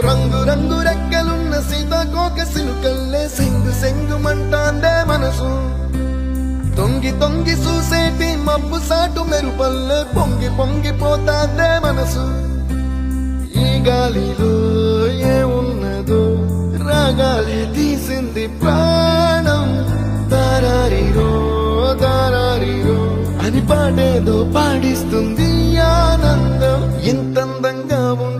రంగు రంగు రెక్కలున్న సీతాకోక సిలుకల్లే సెంగు సెంగుమంటాందే మనసు తొంగి తొంగి చూసేటి మబ్బు సాటు మెరుపల్లే పొంగి పొంగిపోతాందే మనసు ఈ గాలిలో ఏమున్నదో రాగాలే తీసింది ప్రాణం దారారిరో దారారిరో అని పాడేదో పాడిస్తుంది ఆనందం ఎంతందంగా ఉంది